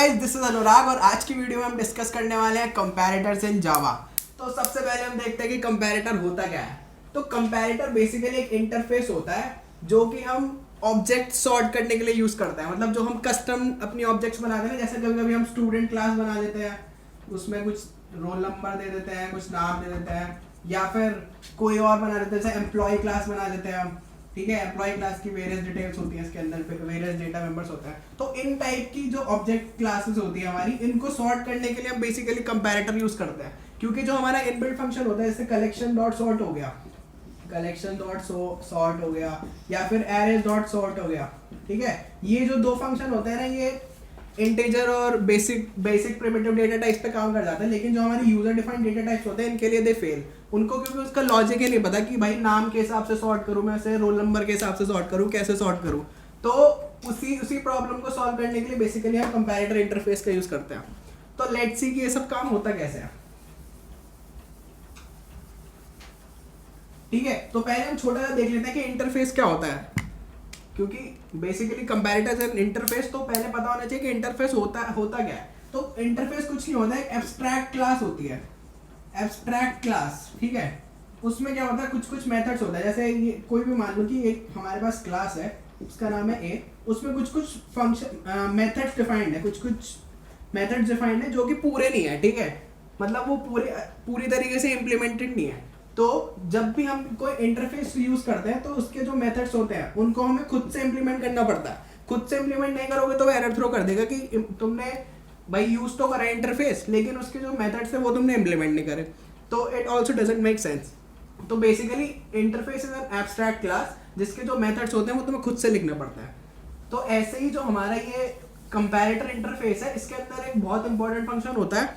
Guys, this is अनुराग और आज की वीडियो में हम डिस्कस करने वाले हैं कंपैरेटर्स इन जावा। तो सबसे पहले हम देखते हैं कि कंपैरेटर होता क्या है। तो कंपैरेटर बेसिकली एक इंटरफेस होता है जो कि हम ऑब्जेक्ट सॉर्ट करने के लिए यूज करते हैं। मतलब जो हम कस्टम अपनी ऑब्जेक्ट्स बनाते हैं, जैसे कभी कभी हम स्टूडेंट क्लास बना लेते हैं, उसमें कुछ रोल नंबर दे देते हैं, कुछ नाम दे देते हैं, या फिर कोई और बना देते हैं, जैसे एम्प्लॉय क्लास बना लेते हैं हम। ठीक है, एम्प्लॉय क्लास की वेरियस डिटेल्स होती हैं, इसके अंदर वेरियस डेटा मेंबर्स होते हैं। तो इन टाइप की जो ऑब्जेक्ट क्लासेस होती है हमारी, इनको सॉर्ट करने के लिए हम बेसिकली कंपैरेटर यूज करते हैं। क्योंकि जो हमारा इनबिल्ट फंक्शन होता है, जैसे कलेक्शन डॉट सॉर्ट हो गया, कलेक्शन डॉट सॉर्ट हो गया, या फिर एरेज डॉट सॉर्ट हो गया। ठीक है, ये जो दो फंक्शन होते हैं ना, ये इंटीजर और बेसिक प्रिमिटिव डेटा टाइप्स पे काम कर जाते हैं। लेकिन जो हमारे यूजर डिफाइंड डेटा टाइप्स होते हैं, इनके लिए दे फेल। उनको क्योंकि उसका लॉजिक ही नहीं पता कि भाई नाम के हिसाब से सॉर्ट करूं, मैं उसे रोल नंबर के हिसाब से सॉर्ट करूं, कैसे सॉर्ट करूं। तो उसी प्रॉब्लम को सॉल्व करने के लिए बेसिकली हम कंपैरेटर इंटरफेस का यूज करते हैं। तो लेट्स सी कि ये सब काम होता कैसे है। ठीक है, तो पहले हम छोटा सा देख लेते हैं कि इंटरफेस क्या होता है। क्योंकि बेसिकली कंपैरेटर एंड इंटरफेस, तो पहले पता होना चाहिए कि इंटरफेस होता क्या है। तो इंटरफेस कुछ नहीं होता है, एब्स्ट्रैक्ट क्लास होती है, एब्स्ट्रैक्ट क्लास। ठीक है, उसमें क्या होता है, कुछ मेथड्स होता है। जैसे ये कोई भी मान लो कि एक हमारे पास क्लास है, उसका नाम है ए, उसमें कुछ फंक्शन मेथड्स डिफाइंड है, कुछ मेथड्स डिफाइंड है जो कि पूरे नहीं है। ठीक है, मतलब वो पूरी तरीके से इम्प्लीमेंटेड नहीं है। तो जब भी हम कोई इंटरफेस यूज करते हैं, तो उसके जो मेथड्स होते हैं उनको हमें खुद से इम्प्लीमेंट करना पड़ता है। खुद से इम्प्लीमेंट नहीं करोगे तो वो एरर थ्रो कर देगा कि तुमने भाई यूज तो करा इंटरफेस, लेकिन उसके जो मेथड्स है वो तुमने इम्प्लीमेंट नहीं करे। तो it also doesn't make sense. तो basically interface is an abstract class जिसके जो मेथड्स होते हैं वो तुम्हें खुद से लिखना पड़ता है। तो ऐसे ही जो हमारा ये कंपैरेटर इंटरफेस है, इसके अंदर एक बहुत इंपॉर्टेंट फंक्शन होता है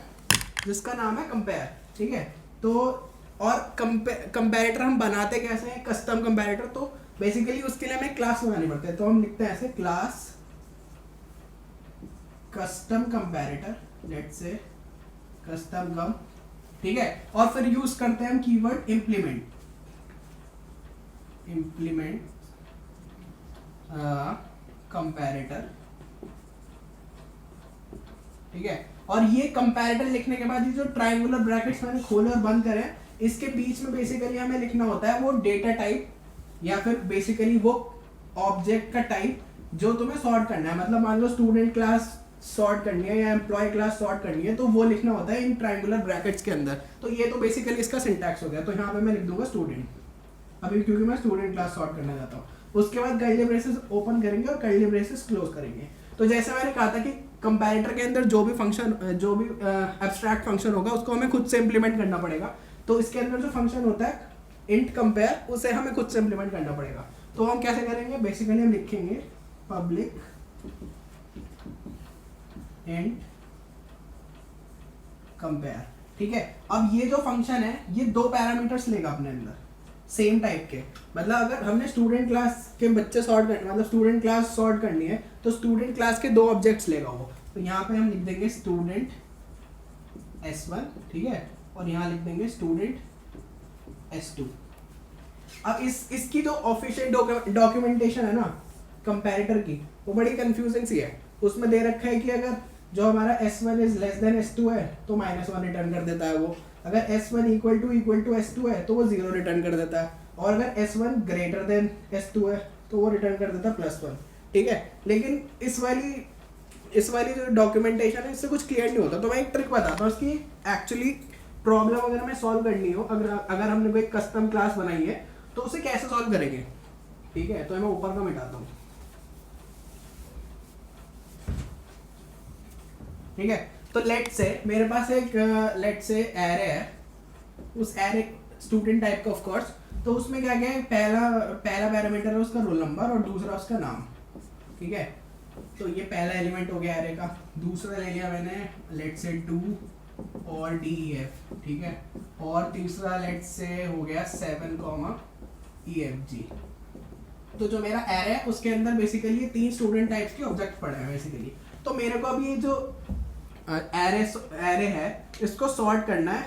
जिसका नाम है कंपेयर। ठीक है, तो और कंपैरेटर हम बनाते कैसे हैं, कस्टम कंपैरेटर। तो बेसिकली उसके लिए हमें क्लास बनानी पड़ती है। तो हम लिखते हैं ऐसे, class custom comparator, let's say custom comp. ठीक है, और फिर यूज करते हैं हम कीवर्ड इम्प्लीमेंट कंपैरेटर। ठीक है, और ये कंपैरेटर लिखने के बाद ये जो ट्रायंगुलर ब्रैकेट्स मैंने खोले और बंद करे, इसके बीच में बेसिकली हमें लिखना होता है वो डेटा टाइप, या फिर बेसिकली वो ऑब्जेक्ट का टाइप जो तुम्हें सॉर्ट करना है। मतलब मान लो स्टूडेंट क्लास सॉर्ट करनी है या एम्प्लॉय क्लास सॉर्ट करनी है, तो वो लिखना होता है इन ट्रायंगुलर ब्रैकेट्स के अंदर। तो ये तो बेसिकली इसका सिंटैक्स हो गया। तो यहाँ पे मैं लिख दूंगा स्टूडेंट, अभी क्योंकि मैं स्टूडेंट क्लास सॉर्ट करना चाहता हूँ। उसके बाद कर्ली ब्रेसेस ओपन करेंगे और कर्ली ब्रेसेस क्लोज करेंगे। तो जैसे मैंने कहा था कि कंपैरेटर के अंदर जो भी एब्स्ट्रैक्ट फंक्शन होगा उसको हमें खुद से इंप्लीमेंट करना पड़ेगा। तो इसके अंदर जो फंक्शन होता है इंट कंपेयर, उसे हमें खुद से इंप्लीमेंट करना पड़ेगा। तो हम कैसे करेंगे, बेसिकली हम लिखेंगे पब्लिक इंट कंपेयर। ठीक है, अब ये जो फंक्शन है ये दो पैरामीटर्स लेगा अपने अंदर, सेम टाइप के। मतलब अगर हमने स्टूडेंट क्लास के बच्चे सॉर्ट करने, मतलब स्टूडेंट क्लास सॉर्ट करनी है, तो स्टूडेंट क्लास के दो ऑब्जेक्ट्स लेगा वो। तो यहाँ पे हम लिख देंगे स्टूडेंट S1, ठीक है, और यहाँ लिख देंगे स्टूडेंट S2। अब इसकी जो ऑफिशियल डॉक्यूमेंटेशन है ना कंपैरेटर की, वो बड़ी कंफ्यूजिंग सी है। उसमें दे रखा है कि अगर जो हमारा S1 is less than S2 है तो -1 रिटर्न कर देता है वो। अगर S1 इक्वल टू S2 है तो वो 0 रिटर्न कर देता है। और अगर S1 ग्रेटर देन S2 है तो वो रिटर्न कर देता है +1। ठीक है, लेकिन इस वाली जो डॉक्यूमेंटेशन है इससे कुछ क्लियर नहीं होता। तो मैं एक ट्रिक बताता हूँ इसकी। एक्चुअली प्रॉब्लम अगर हमें सॉल्व करनी हो, अगर हमने कोई कस्टम क्लास बनाई है तो उसे कैसे सॉल्व करेंगे। ठीक है, तो मैं ऊपर का मिटाता हूँ। ठीक है, तो लेट्स से मेरे पास एक एरे है, उस एरे स्टूडेंट टाइप का ऑफ कोर्स। तो उसमें क्या क्या है, पहला पैरामीटर है उसका रोल नंबर और दूसरा उसका नाम। ठीक है, तो ये पहला एलिमेंट हो गया एरे का। दूसरा ले लिया मैंने लेट्स से 2 और DEF। ठीक है, और तीसरा लेट्स से हो गया 7, EFG। तो जो मेरा एरे है उसके अंदर बेसिकली 3 स्टूडेंट टाइप्स के ऑब्जेक्ट पड़े हैं बेसिकली। तो मेरे को अभी ये जो एरे है इसको सॉर्ट करना है।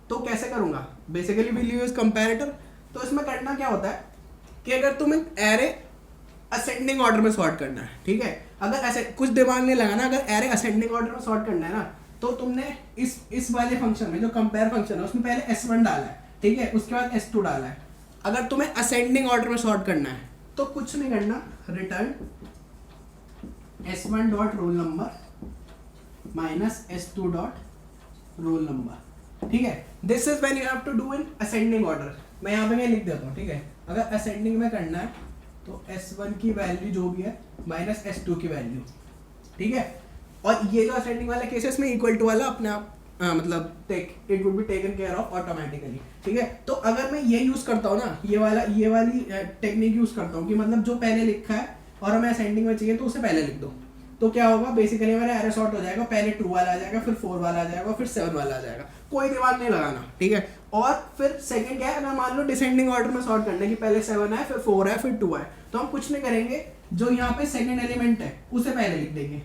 तो कैसे करूंगा, बेसिकली विल यूज कंपैरेटर। तो इसमें करना क्या होता है कि अगर तुम्हें एरे असेंडिंग ऑर्डर में सॉर्ट करना है, ठीक है, अगर ऐसे कुछ दिमाग नहीं लगाना, अगर एरे असेंडिंग ऑर्डर में सॉर्ट करना है ना, तो तुमने इस वाले फंक्शन में जो कंपेयर फंक्शन है उसमें पहले S1 डाला है, ठीक है, उसके बाद S2 डाला है। अगर तुम्हें असेंडिंग ऑर्डर में सॉर्ट करना है तो कुछ नहीं करना, return S1 dot roll number minus S2 dot roll number, ठीक है। This is when you have to do in ascending order. मैं यहाँ पे मैं लिख देता हूँ, ठीक है। अगर असेंडिंग में करना है तो S1 की वैल्यू जो भी है माइनस S2 की वैल्यू, ठीक है। और ये जो असेंडिंग वाला केसेस में इक्वल टू वाला अपने आप मतलब it would be taken care of automatically, ठीक है। तो अगर मैं ये यूज करता हूँ ना, ये वाली टेक्निक यूज करता हूँ कि मतलब जो पहले लिखा है और हमें असेंडिंग में चाहिए तो उसे पहले लिख दो, तो क्या होगा, बेसिकली मेरा एरे सॉर्ट हो जाएगा, पहले 2 वाला आ जाएगा, फिर 4 वाला आ जाएगा, फिर 7 वाला आ जाएगा, कोई दिमाग नहीं लगाना, ठीक है। और फिर सेकंड क्या है, अगर मान लो डिसेंडिंग ऑर्डर में सॉर्ट करने की, पहले 7 है, फिर 4 है, फिर 2 है, तो हम कुछ नहीं करेंगे, जो यहाँ पे सेकंड एलिमेंट है उसे पहले लिख देंगे,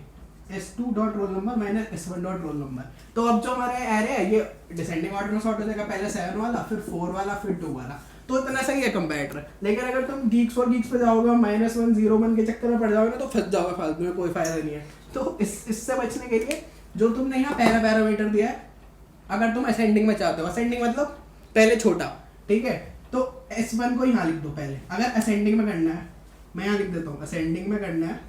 S2 dot roll number minus S1 dot roll number. तो अब जो हमारे एरे है ये डिसेंडिंग ऑर्डर में सॉर्ट हो जाएगा, पहले 7 वाला, फिर 4 वाला, फिर 2 वाला। तो इतना सही है कंपैरेटर। लेकिन अगर तुम गीक्स और गीक्स पे जाओगे, -1 0 1 के चक्कर में पड़ जाओगे ना, तो फंस जाओगे फालतू में, कोई फायदा नहीं है। तो इससे बचने के लिए जो तुमने यहाँ पहला पैरामीटर दिया है, अगर तुम असेंडिंग में चाहते हो, असेंडिंग मतलब पहले छोटा, ठीक है, तो S1 को यहाँ लिख दो पहले। अगर असेंडिंग में करना है, मैं यहाँ लिख देता हूँ, असेंडिंग में करना है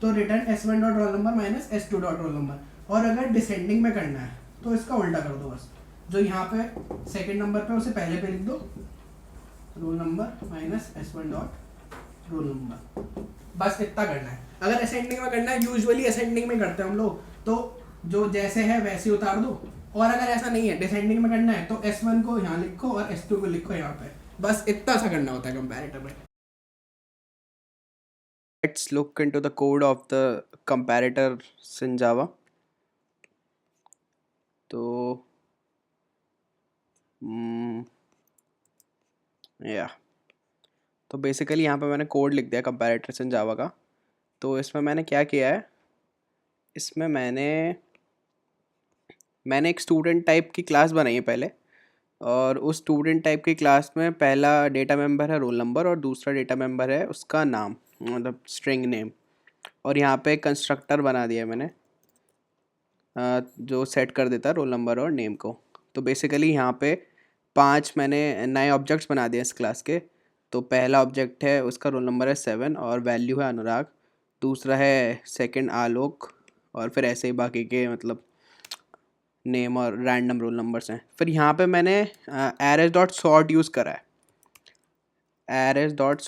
तो return S1 dot roll number minus S2 dot roll number. और अगर डिसेंडिंग में करना है तो इसका उल्टा कर दो, बस जो यहाँ पे सेकंड नंबर पे उसे पहले पे लिख दो, role number minus S1 dot roll number, बस इतना करना है। अगर असेंडिंग में करना है, यूजुअली असेंडिंग में करते हैं हम लोग, तो जो जैसे है वैसे ही उतार दो। और अगर ऐसा नहीं है, डिसेंडिंग में करना है, तो S1 को यहाँ लिखो और S2 को लिखो यहाँ पे, बस इतना सा करना होता है कंपैरेटर में। Let's look into the code of the comparators in Java. तो या तो बेसिकली यहाँ पे मैंने कोड लिख दिया comparators in Java का। तो इसमें मैंने क्या किया है, इसमें मैंने एक स्टूडेंट टाइप की क्लास बनाई है पहले, और उस स्टूडेंट टाइप की क्लास में पहला डेटा मेंबर है रोल नंबर और दूसरा डेटा मेंबर है उसका नाम, मतलब स्ट्रिंग नेम। और यहाँ पे कंस्ट्रक्टर बना दिया मैंने जो सेट कर देता है रोल नंबर और नेम को। तो बेसिकली यहाँ पे 5 मैंने नए ऑब्जेक्ट्स बना दिए इस क्लास के। तो पहला ऑब्जेक्ट है, उसका रोल नंबर है 7 और वैल्यू है अनुराग। दूसरा है सेकंड आलोक, और फिर ऐसे ही बाकी के मतलब नेम और रैंडम रोल नंबर्स हैं। फिर यहाँ पे मैंने एरेज डॉट सॉर्ट यूज़ करा है, एरेज डॉट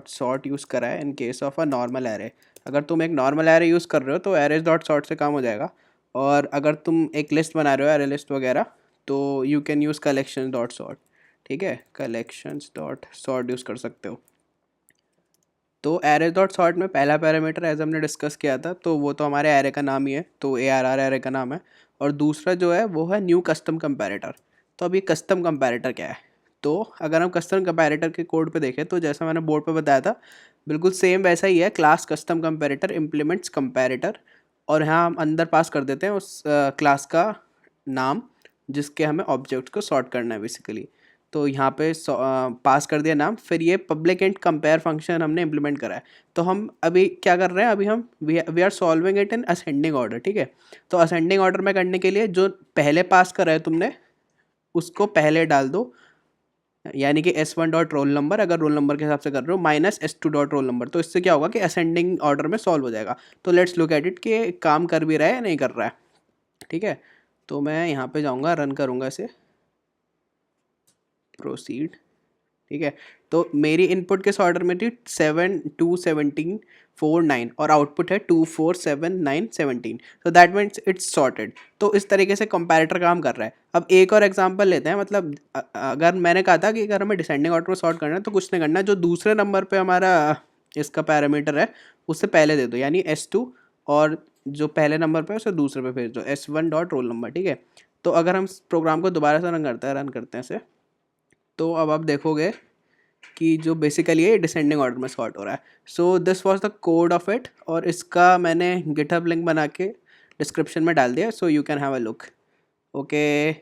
सॉर्ट यूज़ करा है in case of a normal array. अगर तुम एक नॉर्मल एरे यूज़ कर रहे हो तो एरेज डॉट सॉर्ट से काम हो जाएगा। और अगर तुम एक लिस्ट बना रहे हो, एरे लिस्ट वगैरह, तो you can use collection dot sort, ठीक है, कलेक्शंस डॉट सॉर्ट यूज़ कर सकते हो। तो एरे डॉट सॉर्ट में पहला पैरामीटर एज हमने डिस्कस किया था, तो वो तो हमारे एरे का नाम ही है, तो ARR एरे का नाम है। और दूसरा जो है वो है न्यू कस्टम कंपैरेटर। तो अब ये कस्टम कंपैरेटर क्या है, तो अगर हम कस्टम कंपैरेटर के कोड पे देखें तो जैसा मैंने बोर्ड पे बताया था बिल्कुल सेम वैसा ही है। Class custom comparator implements comparator, और यहाँ हम अंदर पास कर देते हैं उस क्लास का नाम जिसके हमें ऑब्जेक्ट्स को सॉर्ट करना है बेसिकली। तो यहाँ पे पास कर दिया नाम, फिर ये पब्लिक एंड कंपेयर फंक्शन हमने इम्प्लीमेंट करा है। तो हम अभी क्या कर रहे हैं, अभी हम we are solving it in ascending order, ठीक है। तो असेंडिंग ऑर्डर में करने के लिए जो पहले पास करा है तुमने उसको पहले डाल दो, यानी कि S1 डॉट रोल नंबर अगर रोल नंबर के हिसाब से कर रहे हो minus S2 dot roll number. तो इससे क्या होगा कि असेंडिंग ऑर्डर में सॉल्व हो जाएगा। तो लेट्स लुक एट इट कि काम कर भी रहा है या नहीं कर रहा है, ठीक है। तो मैं यहाँ पे जाऊँगा, रन करूँगा इसे, प्रोसीड, ठीक है। तो मेरी इनपुट किस ऑर्डर में थी, 7 2 17 4 9, और आउटपुट है 2 4 7 9 17। तो दैट मीन्स इट्स सॉर्टेड। तो इस तरीके से कंपैरेटर काम कर रहा है। अब एक और एग्जांपल लेते हैं, मतलब अगर मैंने कहा था कि अगर हमें डिसेंडिंग ऑर्डर में सॉर्ट करना है तो कुछ नहीं करना, जो दूसरे नंबर पे हमारा इसका पैरामीटर है उससे पहले दे दो, यानी S2, और जो पहले नंबर पे उसे दूसरे पे भेज दो, S1 डॉट रोल नंबर, ठीक है। तो अगर हम प्रोग्राम को दोबारा से रन करते हैं इसे, तो अब आप देखोगे कि जो बेसिकली है डिसेंडिंग ऑर्डर में सॉर्ट हो रहा है। So this was the code of it, और इसका मैंने गिटहब लिंक बना के डिस्क्रिप्शन में डाल दिया, so you can have a look. Okay,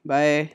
bye.